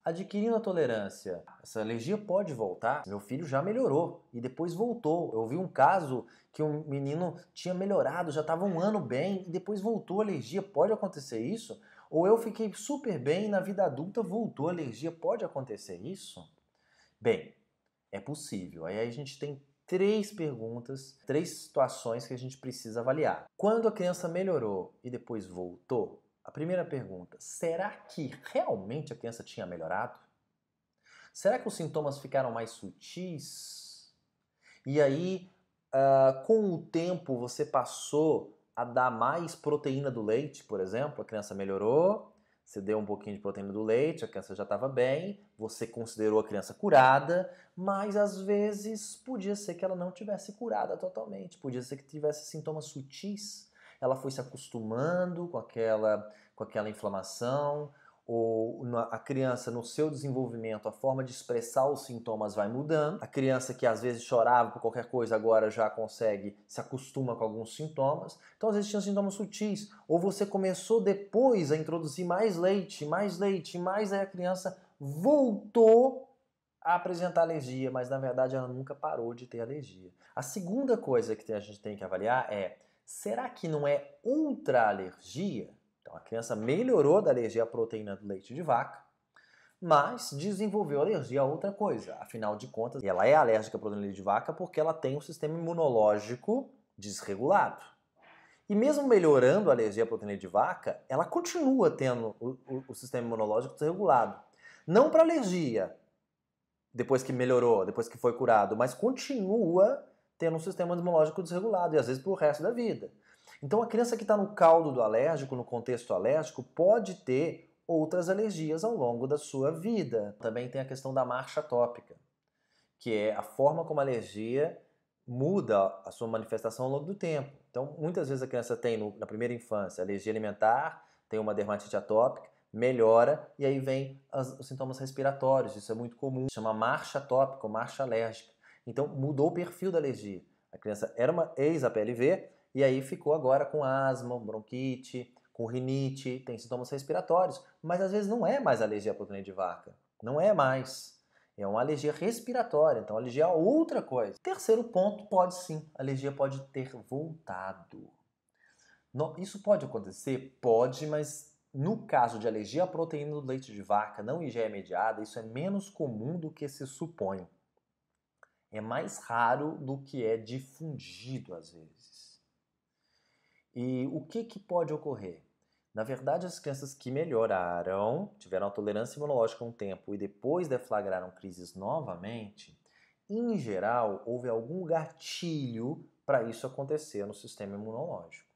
Adquirindo a tolerância, essa alergia pode voltar? Meu filho já melhorou e depois voltou. Eu vi um caso que um menino tinha melhorado, já estava um ano bem e depois voltou a alergia. Pode acontecer isso? Ou eu fiquei super bem e na vida adulta voltou a alergia. Pode acontecer isso? Bem, é possível. Aí a gente tem três perguntas, três situações que a gente precisa avaliar. Quando a criança melhorou e depois voltou, a primeira pergunta, será que realmente a criança tinha melhorado? Será que os sintomas ficaram mais sutis? E aí, com o tempo, você passou a dar mais proteína do leite, por exemplo, a criança melhorou, você deu um pouquinho de proteína do leite, a criança já estava bem, você considerou a criança curada, mas às vezes podia ser que ela não tivesse curada totalmente, podia ser que tivesse sintomas sutis, ela foi se acostumando com aquela inflamação, ou a criança no seu desenvolvimento, a forma de expressar os sintomas vai mudando. A criança que às vezes chorava por qualquer coisa agora já consegue, se acostuma com alguns sintomas. Então às vezes tinha sintomas sutis. Ou você começou depois a introduzir mais leite, mais, aí a criança voltou a apresentar alergia, mas na verdade ela nunca parou de ter alergia. A segunda coisa que a gente tem que avaliar é, será que não é outra alergia? Então a criança melhorou da alergia à proteína do leite de vaca, mas desenvolveu alergia a outra coisa. Afinal de contas, ela é alérgica à proteína do leite de vaca porque ela tem um sistema imunológico desregulado. E mesmo melhorando a alergia à proteína de vaca, ela continua tendo o sistema imunológico desregulado. Não para alergia, depois que melhorou, depois que foi curado, mas continua tendo um sistema imunológico desregulado, e às vezes pro resto da vida. Então a criança que está no caldo do alérgico, no contexto alérgico, pode ter outras alergias ao longo da sua vida. Também tem a questão da marcha tópica, que é a forma como a alergia muda a sua manifestação ao longo do tempo. Então, muitas vezes a criança tem, na primeira infância, alergia alimentar, tem uma dermatite atópica, melhora, e aí vem os sintomas respiratórios, isso é muito comum, se chama marcha atópica ou marcha alérgica. Então, mudou o perfil da alergia. A criança era uma ex-APLV, e aí ficou agora com asma, bronquite, com rinite, tem sintomas respiratórios, mas às vezes não é mais alergia à proteína de vaca, não é mais. É uma alergia respiratória, então alergia a outra coisa. Terceiro ponto, pode sim, a alergia pode ter voltado. Isso pode acontecer? Pode, mas no caso de alergia à proteína do leite de vaca não IgE mediada, isso é menos comum do que se supõe. É mais raro do que é difundido às vezes. E o que pode ocorrer? Na verdade, as crianças que melhoraram, tiveram a tolerância imunológica um tempo e depois deflagraram crises novamente, em geral, houve algum gatilho para isso acontecer no sistema imunológico.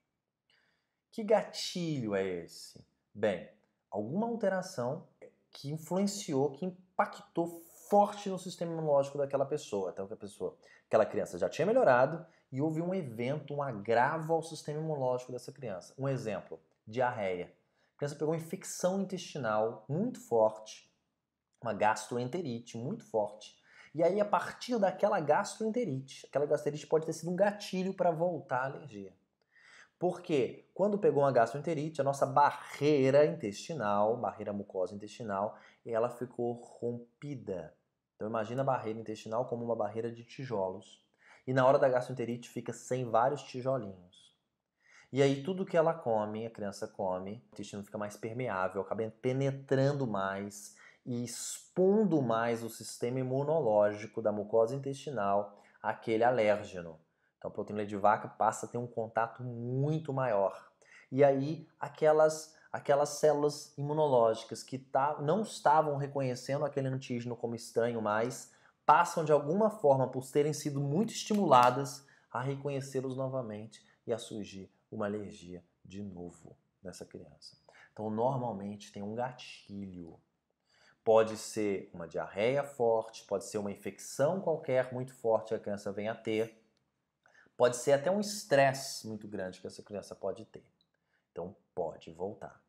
Que gatilho é esse? Bem, alguma alteração que influenciou, que impactou forte no sistema imunológico daquela pessoa. Então, aquela criança já tinha melhorado e houve um evento, um agravo ao sistema imunológico dessa criança. Um exemplo, diarreia. A criança pegou uma infecção intestinal muito forte, uma gastroenterite muito forte. E aí, a partir daquela gastroenterite, aquela gastroenterite pode ter sido um gatilho para voltar à alergia. Porque quando pegou uma gastroenterite, a nossa barreira intestinal, barreira mucosa intestinal, ela ficou rompida. Então imagina a barreira intestinal como uma barreira de tijolos. E na hora da gastroenterite fica sem vários tijolinhos. E aí tudo que ela come, a criança come, o intestino fica mais permeável, acaba penetrando mais e expondo mais o sistema imunológico da mucosa intestinal àquele alérgeno. Então a proteína de vaca passa a ter um contato muito maior. E aí aquelas células imunológicas que não estavam reconhecendo aquele antígeno como estranho mais, passam de alguma forma, por terem sido muito estimuladas, a reconhecê-los novamente e a surgir uma alergia de novo nessa criança. Então normalmente tem um gatilho. Pode ser uma diarreia forte, pode ser uma infecção qualquer muito forte que a criança venha a ter, pode ser até um estresse muito grande que essa criança pode ter. Então pode voltar.